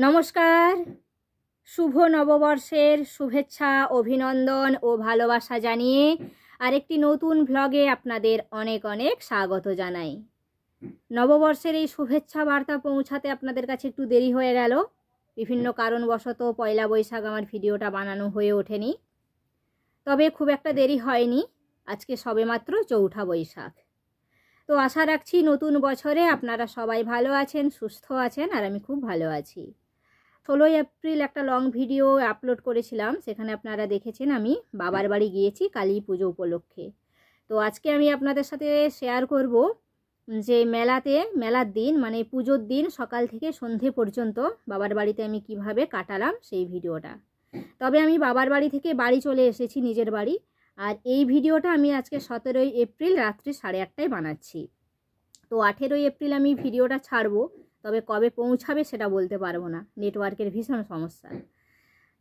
নমস্কার। শুভ নববর্ষের শুভেচ্ছা, অভিনন্দন ও ভালোবাসা জানিয়ে আরেকটি নতুন ভ্লগে আপনাদের অনেক অনেক স্বাগত জানাই। নববর্ষের এই শুভেচ্ছা বার্তা পৌঁছাতে আপনাদের কাছে একটু দেরি হয়ে গেল। বিভিন্ন কারণবশত পয়লা বৈশাখ আমার ভিডিওটা বানানো হয়ে ওঠেনি, তবে খুব একটা দেরি হয়নি। আজকে সবেমাত্র চৌঠা বৈশাখ। তো আশা রাখছি নতুন বছরে আপনারা সবাই ভালো আছেন, সুস্থ আছেন, আর আমি খুব ভালো আছি। 16 এপ্রিল একটা লং ভিডিও আপলোড করেছিলাম, সেখানে আপনারা দেখেছেন আমি বাবার বাড়ি গিয়েছি কালী পুজো উপলক্ষে। তো আজকে আমি আপনাদের সাথে শেয়ার করব যে মেলার দিন মানে পুজোর দিন সকাল থেকে সন্ধে পর্যন্ত বাবার বাড়িতে আমি কিভাবে কাটালাম সেই ভিডিওটা। তবে আমি বাবার বাড়ি থেকে বাড়ি চলে এসেছি নিজের বাড়ি, আর এই ভিডিওটা আমি আজকে 17 এপ্রিল রাত্রি 8:30টায় বানাচ্ছি। তো 18 এপ্রিল আমি ভিডিওটা ছাড়বো, তবে কবে পৌঁছাবে সেটা বলতে পারবো না, নেটওয়ার্কের ভীষণ সমস্যা।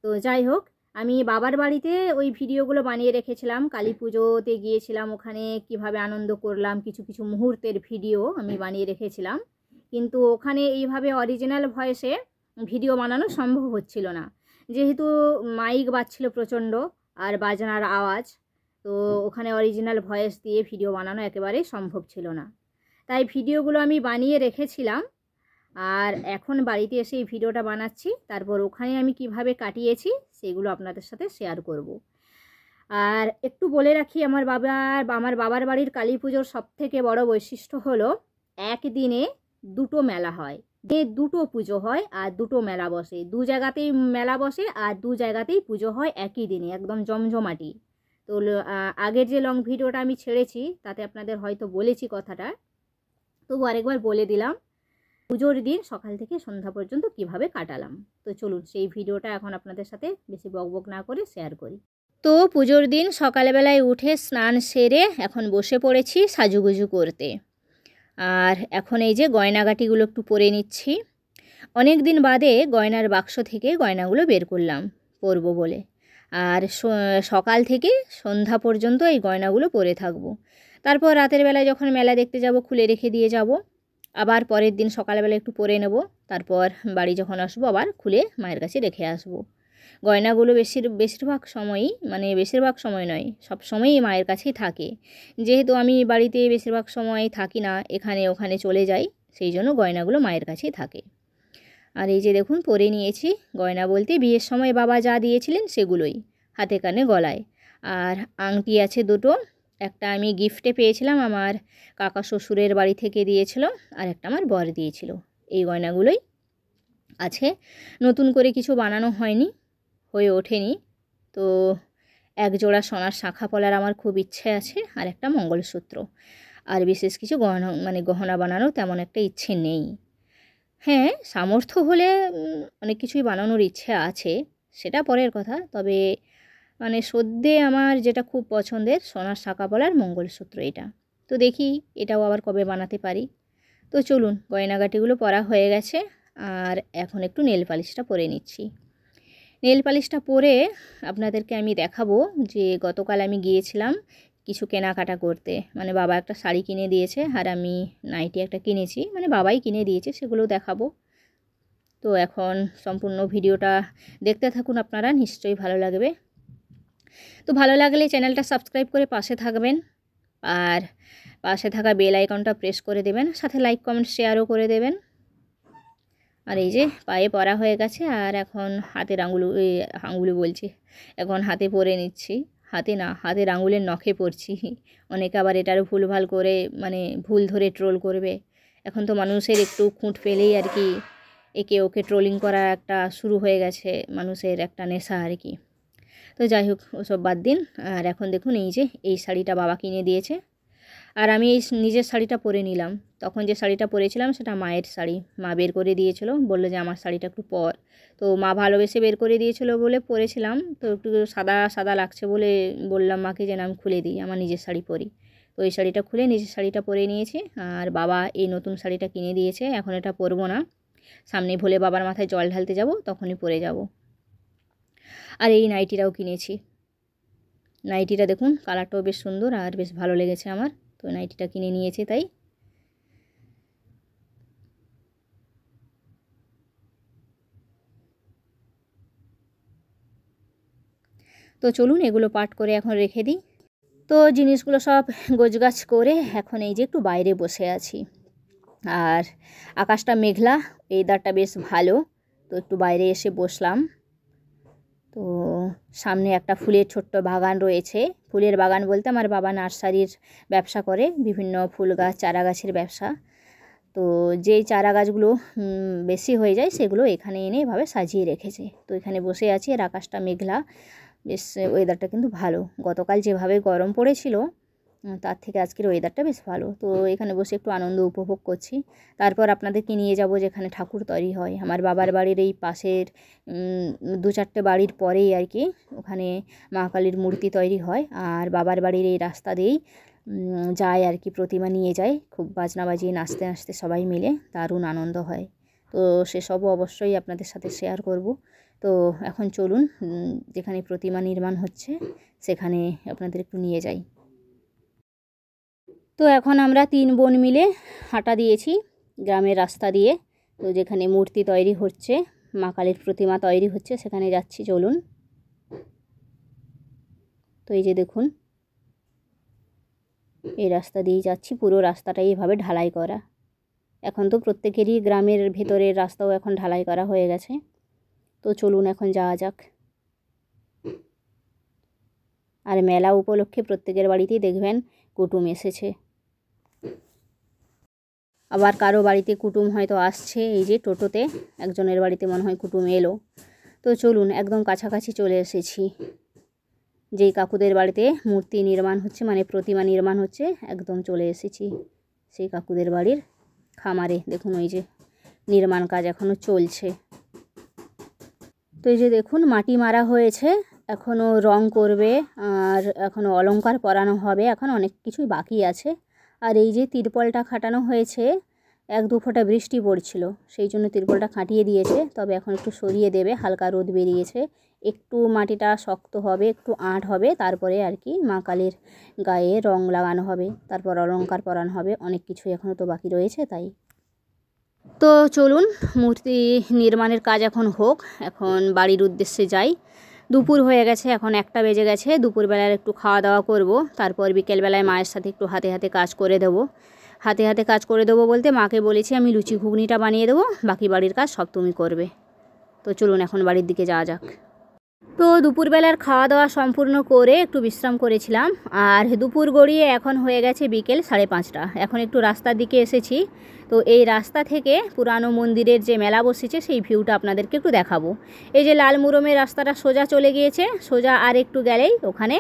তো যাই হোক, আমি বাবার বাড়িতে ওই ভিডিওগুলো বানিয়ে রেখেছিলাম। কালী পুজোতে গিয়েছিলাম, ওখানে কিভাবে আনন্দ করলাম কিছু কিছু মুহূর্তের ভিডিও আমি বানিয়ে রেখেছিলাম, কিন্তু ওখানে এইভাবে অরিজিনাল ভয়েসে ভিডিও বানানো সম্ভব হচ্ছিল না, যেহেতু মাইক বাজছিল প্রচণ্ড আর বাজনার আওয়াজ। তো ওখানে অরিজিনাল ভয়েস দিয়ে ভিডিও বানানো একেবারেই সম্ভব ছিল না, তাই ভিডিওগুলো আমি বানিয়ে রেখেছিলাম। আর এখন বাড়িতে এসে এই ভিডিওটা বানাচ্ছি, তারপর ওখানে আমি কিভাবে কাটিয়েছি সেগুলো আপনাদের সাথে শেয়ার করব। আর একটু বলে রাখি, আমার বাবার বাড়ির কালী পুজোর সবথেকে বড় বৈশিষ্ট্য হলো একদিনে দুটো মেলা হয়, দুটো পুজো হয় আর দুটো মেলা বসে। দু জায়গাতেই মেলা বসে আর দু জায়গাতেই পুজো হয় একই দিনে, একদম জমজমাটি। তো আগের যে লং ভিডিওটা আমি ছেড়েছি তাতে আপনাদের হয়তো বলেছি কথাটা, তবু আরেকবার বলে দিলাম পুজোর দিন সকাল থেকে সন্ধ্যা পর্যন্ত কিভাবে কাটালাম। তো চলুন সেই ভিডিওটা এখন আপনাদের সাথে বেশি বকবক না করে শেয়ার করি। তো পুজোর দিন সকালবেলায় উঠে স্নান সেরে এখন বসে পড়েছি সাজুগুজু করতে। আর এখন এই যে গয়নাগাটিগুলো একটু পরে নিচ্ছি। অনেক দিন বাদে গয়নার বাক্স থেকে গয়নাগুলো বের করলাম পরবো বলে, আর সকাল থেকে সন্ধ্যা পর্যন্ত এই গয়নাগুলো পরে থাকবো। তারপর রাতের বেলায় যখন মেলা দেখতে যাব খুলে রেখে দিয়ে যাব, আবার পরের দিন সকালবেলা একটু পরে নেব, তারপর বাড়ি যখন আসবো আবার খুলে মায়ের কাছে রেখে আসবো। গয়নাগুলো বেশিরভাগ সময়ই, মানে বেশিরভাগ সময় নয়, সব সময়ই মায়ের কাছেই থাকে, যেহেতু আমি বাড়িতে বেশিরভাগ সময় থাকি না, এখানে ওখানে চলে যাই, সেই জন্য গয়নাগুলো মায়ের কাছেই থাকে। আর এই যে দেখুন পরে নিয়েছি গয়না বলতে বিয়ের সময় বাবা যা দিয়েছিলেন সেগুলোই, হাতে কানে গলায়। আর আংটি আছে দুটো, একটা আমি গিফটে পেয়েছিলাম, আমার কাকা শ্বশুরের বাড়ি থেকে দিয়েছিল, আর একটা আমার বর দিয়েছিল। এই গয়নাগুলোই আছে, নতুন করে কিছু বানানো হয়নি, হয়ে ওঠেনি। তো এক জোড়া সোনার শাঁখা পলার আমার খুব ইচ্ছে আছে, আর একটা মঙ্গলসূত্র। আর বিশেষ কিছু গহনা বানানোর তেমন একটা ইচ্ছে নেই। হ্যাঁ, সামর্থ্য হলে অনেক কিছুই বানানোর ইচ্ছে আছে, সেটা পরের কথা। তবে সদ্যে আমার যেটা খুব পছন্দের সোনার শাঁখা পলার মঙ্গলসূত্র, এটা তো দেখি এটাও আবার কবে বানাতে পারি। তো চলুন, গয়নাগাটিগুলো পরা হয়ে গেছে, আর এখন একটু নেল পালিশটা পরে নিচ্ছি। নেল পালিশটা পরে আপনাদেরকে আমি দেখাবো যে গতকাল আমি গিয়েছিলাম কিছু কেনাকাটা করতে, বাবা একটা শাড়ি কিনে দিয়েছে, আর আমি নাইটি একটা কিনেছি, বাবাই কিনে দিয়েছে, সেগুলো দেখাবো। তো এখন সম্পূর্ণ ভিডিওটা দেখতে থাকুন, আপনারা নিশ্চয়ই ভালো লাগবে। তো ভালো লাগলে চ্যানেলটা সাবস্ক্রাইব করে পাশে থাকবেন, আর পাশে থাকা বেল আইকনটা প্রেস করে দেবেন, সাথে লাইক কমেন্ট শেয়ারও করে দেবেন। আর এই যে পায়ে পরা হয়ে গেছে, আর এখন হাতের আঙুলে বলছি, এখন হাতে পরে নিচ্ছি। হাতের আঙুলের নখে পরছি। অনেকে আবার এটারও ভুলভাল করে ভুল ধরে ট্রোল করবে। এখন তো মানুষের একটু খুঁত পেলেই আর কি একে ওকে ট্রোলিং করা একটা শুরু হয়ে গেছে, মানুষের একটা নেশা আর কি। তো যাই হোক, ওসব বাদ দিন। আর এখন দেখুন এই যে এই শাড়িটা বাবা কিনে দিয়েছে, আর আমি এই নিজের শাড়িটা পরে নিলাম। তখন যে শাড়িটা পরেছিলাম সেটা মায়ের শাড়ি, মা বের করে দিয়েছিল, বললো যে আমার শাড়িটা একটু পর। তো মা ভালোবেসে বের করে দিয়েছিল বলে পরেছিলাম। তো একটু সাদা সাদা লাগছে বলে বললাম মাকে যে না, আমি খুলে দিই, আমার নিজের শাড়ি পরি। তো এই শাড়িটা খুলে নিজের শাড়িটা পরে নিয়েছি। আর বাবা এই নতুন শাড়িটা কিনে দিয়েছে, এখন এটা পরবো না, সামনে ভোলে বাবার মাথায় জল ঢালতে যাব তখনই পরে যাব। আর এই নাইটিটাও কিনেছি, নাইটিটা দেখুন কালারটাও বেশ সুন্দর আর বেশ ভালো লেগেছে আমার, তো নাইটিটা কিনে নিয়েছি। তাই তো চলুন এগুলো পাট করে এখন রেখে দিই। তো জিনিসগুলো সব গোছগাছ করে এখন এই যে একটু বাইরে বসে আছি, আর আকাশটা মেঘলা, ওয়েদারটা বেশ ভালো। তো একটু বাইরে এসে বসলাম। তো সামনে একটা ফুলের ছোট্ট বাগান রয়েছে। ফুলের বাগান বলতে আমার বাবা নার্সারির ব্যবসা করে, বিভিন্ন ফুল গাছ চারা গাছের ব্যবসা। তো যেই চারা গাছগুলো বেশি হয়ে যায় সেগুলো এখানে এনে এভাবে সাজিয়ে রেখেছে। তো এখানে বসে আছি, আর আকাশটা মেঘলা, বেশ ওয়েদারটা কিন্তু ভালো। গতকাল যেভাবে গরম পড়েছিল তার থেকে আজকের ওয়েদারটা বেশ ভালো। তো এখানে বসে একটু আনন্দ উপভোগ করছি। তারপর আপনাদেরকে নিয়ে যাব যেখানে ঠাকুর তৈরি হয়। আমার বাবার বাড়ির এই পাশের 2-4টে বাড়ির পরেই আর কি ওখানে মা কালীর মূর্তি তৈরি হয়, আর বাবার বাড়ির এই রাস্তা দিয়েই যায় আর কি, প্রতিমা নিয়ে যায়। খুব বাজনা বাজিয়ে নাচতে নাচতে সবাই মিলে দারুণ আনন্দ হয়। তো সেসবও অবশ্যই আপনাদের সাথে শেয়ার করব। তো এখন চলুন যেখানে প্রতিমা নির্মাণ হচ্ছে সেখানে আপনাদের একটু নিয়ে যাই। তো এখন আমরা 3 বোন মিলে হাঁটা দিয়েছি গ্রামের রাস্তা দিয়ে। তো যেখানে মূর্তি তৈরি হচ্ছে, মা কালীর প্রতিমা তৈরি হচ্ছে, সেখানে যাচ্ছি, চলুন। তো এই যে দেখুন, এই রাস্তা দিয়েই যাচ্ছি। পুরো রাস্তাটাই এভাবে ঢালাই করা। এখন তো প্রত্যেকেরই গ্রামের ভেতরের রাস্তাও এখন ঢালাই করা হয়ে গেছে। তো চলুন এখন যাওয়া যাক। আর মেলা উপলক্ষে প্রত্যেকের বাড়িতেই দেখবেন কুটুম এসেছে, আবার কারো বাড়িতে কুটুম হয়তো আসছে। এই যে টোটোতে একজনের বাড়িতে মনে হয় কুটুম এলো। তো চলুন, একদম কাছাকাছি চলে এসেছি। যেই কাকুদের বাড়িতে মূর্তি নির্মাণ হচ্ছে, মানে প্রতিমা নির্মাণ হচ্ছে, একদম চলে এসেছি সেই কাকুদের বাড়ির খামারে। দেখুন ওই যে নির্মাণ কাজ এখনও চলছে। তো এই যে দেখুন মাটি মারা হয়েছে, এখনও রং করবে, আর এখনও অলংকার পরানো হবে, এখন অনেক কিছুই বাকি আছে। আর এই যে তিরপলটা খাটানো হয়েছে, 1-2 ফোঁটা বৃষ্টি পড়ছিল, সেই জন্য তিরপলটা খাটিয়ে দিয়েছে। তবে এখন একটু সরিয়ে দেবে, হালকা রোদ বেরিয়েছে, একটু মাটিটা শক্ত হবে, একটু আঁট হবে, তারপরে আর কি মা কালীর গায়ে রং লাগানো হবে, তারপর অলংকার পরানো হবে। অনেক কিছুই এখনও তো বাকি রয়েছে তাই। তো চলুন মূর্তি নির্মাণের কাজ এখন হোক, এখন বাড়ির উদ্দেশ্যে যাই। দুপুর হয়ে গেছে, এখন 1টা বেজে গেছে। দুপুরবেলার একটু খাওয়া দাওয়া করব, তারপর বিকেলবেলায় মায়ের সাথে একটু হাতে হাতে কাজ করে দেবো। হাতে হাতে কাজ করে দেবো বলতে মাকে বলেছি আমি লুচি ঘুগনিটা বানিয়ে দেবো, বাকি বাড়ির কাজ সব তুমি করবে। তো চলুন এখন বাড়ির দিকে যাওয়া যাক। তো দুপুরবেলার খাওয়া দাওয়া সম্পূর্ণ করে একটু বিশ্রাম করেছিলাম, আর দুপুর গড়িয়ে এখন হয়ে গেছে বিকেল 5:30। এখন একটু রাস্তার দিকে এসেছি। তো এই রাস্তা থেকে পুরানো মন্দিরের যে মেলা বসেছে সেই ভিউটা আপনাদেরকে একটু দেখাবো। এই যে লাল মুরমের রাস্তাটা সোজা চলে গিয়েছে, সোজা আর একটু গেলেই ওখানে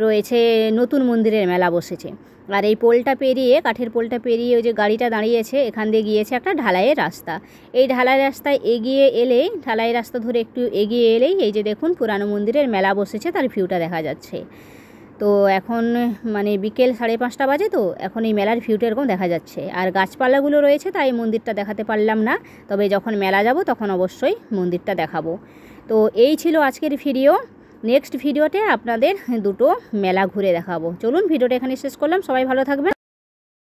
রয়েছে নতুন মন্দিরের মেলা বসেছে। আর এই পোলটা পেরিয়ে, কাঠের পোলটা পেরিয়ে ওই যে গাড়িটা দাঁড়িয়েছে, এখান দিয়ে গিয়েছে একটা ঢালাইয়ের রাস্তা। এই ঢালাই রাস্তায় এগিয়ে এলেই, ঢালাই রাস্তা ধরে একটু এগিয়ে এলেই এই যে দেখুন পুরানো মন্দিরের মেলা বসেছে, তার ভিউটা দেখা যাচ্ছে। তো এখন মানে বিকেল 5:30 বাজে, তো এখন এই মেলার ভিউটা এরকম দেখা যাচ্ছে। আর গাছপালাগুলো রয়েছে তাই মন্দিরটা দেখাতে পারলাম না, তবে যখন মেলা যাব তখন অবশ্যই মন্দিরটা দেখাবো। তো এই ছিল আজকের ভিডিও। নেক্সট ভিডিওতে আপনাদের 2টো মেলা ঘুরে দেখাবো। চলুন ভিডিওটা এখানে শেষ করলাম, সবাই ভালো থাকবেন।